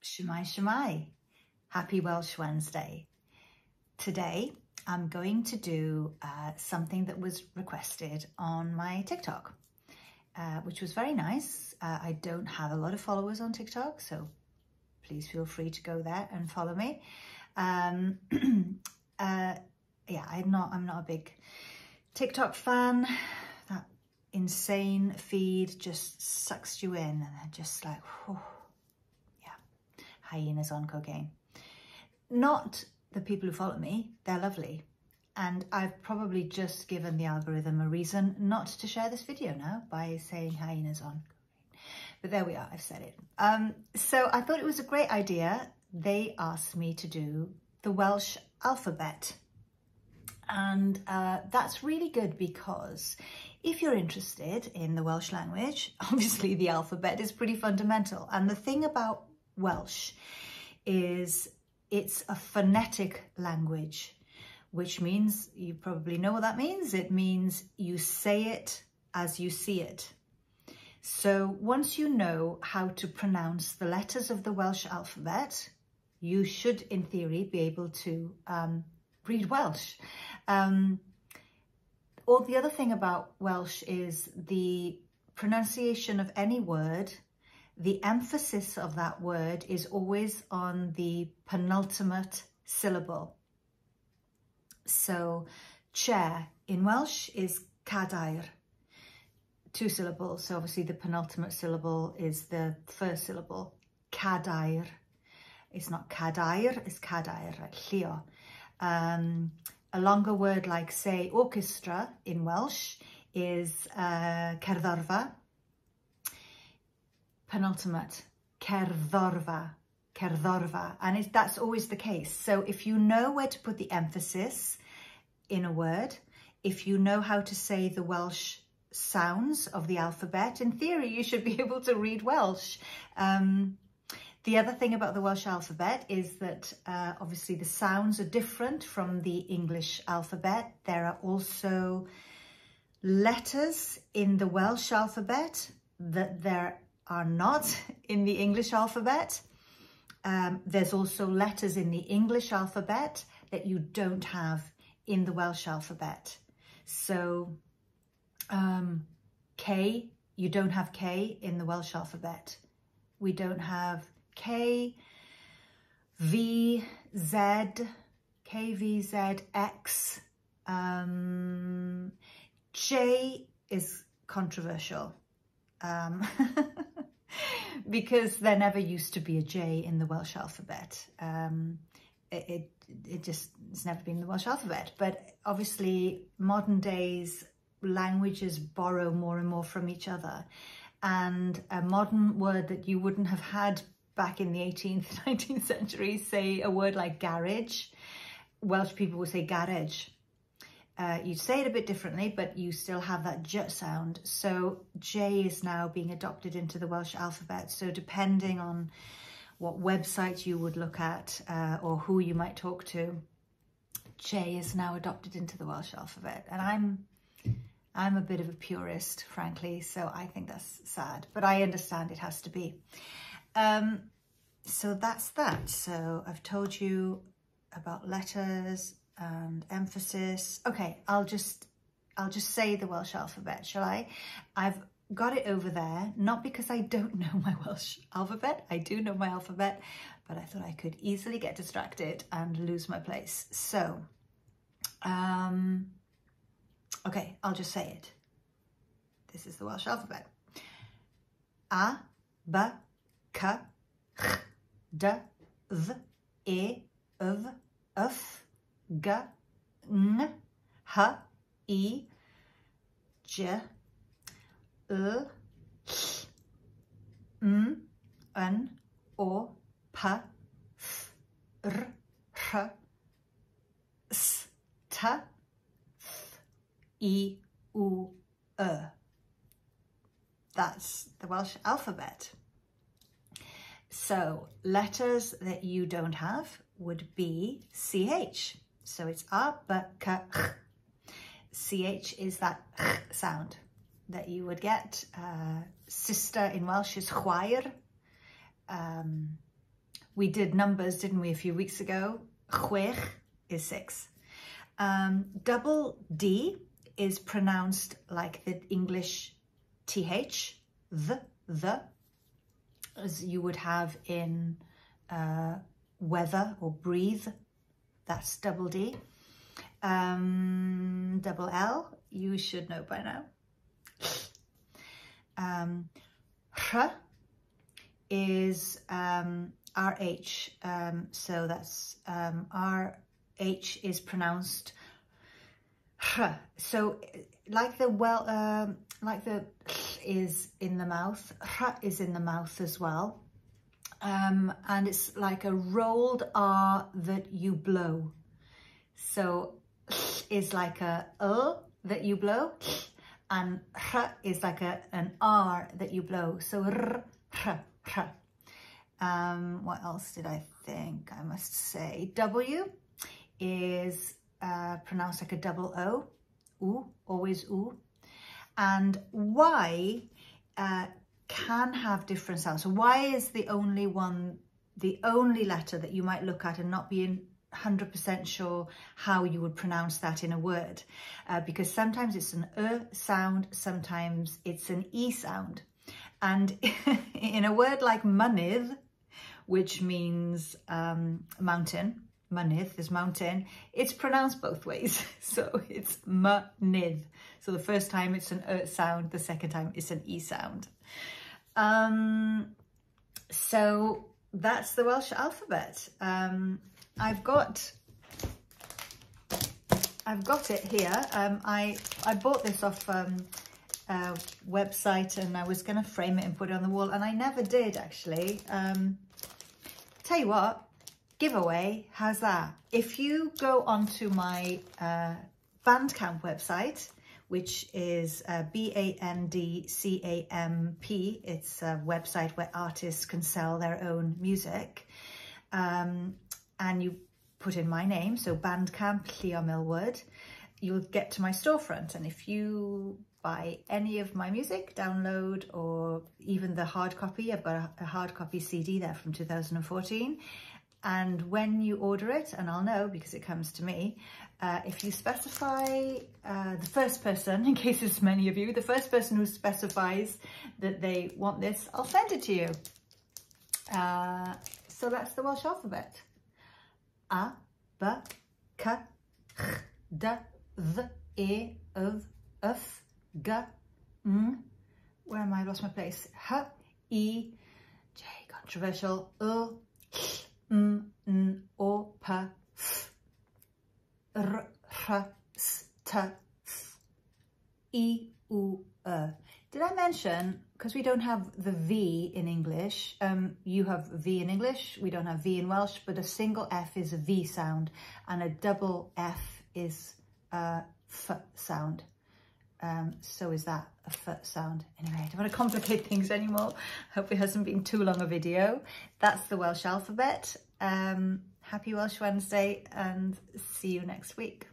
Shwmae, Shwmae. Happy Welsh Wednesday. Today I'm going to do something that was requested on my TikTok, which was very nice. I don't have a lot of followers on TikTok, so please feel free to go there and follow me. Yeah, I'm not a big TikTok fan. That insane feed just sucks you in and then just like, whew, yeah, hyenas on cocaine. Not the people who follow me, they're lovely. And I've probably just given the algorithm a reason not to share this video now by saying hyenas on cocaine. But there we are, I've said it. So I thought it was a great idea. They asked me to do the Welsh alphabet. And that's really good because if you're interested in the Welsh language, obviously the alphabet is pretty fundamental. And the thing about Welsh is it's a phonetic language, which means, you probably know what that means. It means you say it as you see it. So once you know how to pronounce the letters of the Welsh alphabet, you should, in theory, be able to read Welsh. Or the other thing about Welsh is the pronunciation of any word. The emphasis of that word is always on the penultimate syllable. So chair in Welsh is cadair, 2 syllables. So obviously the penultimate syllable is the first syllable. Cadair. It's not cadair, it's cadair, like llio. A longer word like, say, orchestra in Welsh is cerddorfa. Penultimate, cerddorfa, cerddorfa. And that's always the case. So if you know where to put the emphasis in a word, if you know how to say the Welsh sounds of the alphabet, in theory, you should be able to read Welsh. The other thing about the Welsh alphabet is that obviously the sounds are different from the English alphabet. There are also letters in the Welsh alphabet that there are not in the English alphabet. There's also letters in the English alphabet that you don't have in the Welsh alphabet. So K, you don't have K in the Welsh alphabet. We don't have K, V, Z, K, V, Z, X. J is controversial because there never used to be a J in the Welsh alphabet. It's never been the Welsh alphabet, but obviously modern days languages borrow more and more from each other. And a modern word that you wouldn't have had back in the 18th, 19th century, say a word like garage. Welsh people would say garage. You'd say it a bit differently, but you still have that J sound. So J is now being adopted into the Welsh alphabet. So depending on what website you would look at or who you might talk to, J is now adopted into the Welsh alphabet. And I'm a bit of a purist, frankly, so I think that's sad, but I understand it has to be. So that's that. So I've told you about letters and emphasis. Okay, I'll just say the Welsh alphabet, shall I? I've got it over there, not because I don't know my Welsh alphabet. I do know my alphabet, but I thought I could easily get distracted and lose my place. So, okay, I'll just say it. This is the Welsh alphabet. A, B, C, Ch, D, V, E, V, F, G, N, H, I, J, L, Ll, M, N, O, P, F, R, H, S, T, Th, I, U, E. That's the Welsh alphabet. So letters that you don't have would be CH. So it's A, B, C, Ch. CH is that sound that you would get. Sister in Welsh is chwaer. We did numbers, didn't we, a few weeks ago? Chwech is 6. Double D is pronounced like the English TH, the, as you would have in weather or breathe. That's double D. Double L, you should know by now. H is RH, so that's RH is pronounced H. So like the is in the mouth, H is in the mouth as well. And it's like a rolled R that you blow. So is like a that you blow, and R is like an R that you blow. So R. What else did I think I must say? W is pronounced like a double O, oo, always oo. And Y can have different sounds. So Y is the only one, the only letter that you might look at and not be 100% sure how you would pronounce that in a word, because sometimes it's an sound, sometimes it's an E sound. And in a word like mynydd, which means mountain, mynydd is mountain, it's pronounced both ways. So it's mynydd. So the first time it's an sound, the second time it's an E sound. So that's the Welsh alphabet. I've got it here. I bought this off a website, and I was going to frame it and put it on the wall, and I never did actually. Tell you what, giveaway, how's that? If you go onto my Bandcamp website, which is Bandcamp, it's a website where artists can sell their own music, and you put in my name, so Bandcamp, Llia Millwood, you'll get to my storefront. And if you buy any of my music, download, or even the hard copy, I've got a hard copy CD there from 2014. And when you order it, and I'll know because it comes to me, if you specify the first person, in case there's many of you, the first person who specifies that they want this, I'll send it to you. So that's the Welsh alphabet. A, B, C, Ch, D, V, E, F, F, G, N, where am I? I've lost my place. H, E, J, controversial, L, H, M, N, O, P, F, R, H, S, T, F, E, U, E. Did I mention, because we don't have the V in English, you have V in English, we don't have V in Welsh, but a single F is a V sound and a double F is a F sound. So is that a F sound? Anyway, I don't want to complicate things anymore. Hope it hasn't been too long a video. That's the Welsh alphabet. Happy Welsh Wednesday, and see you next week.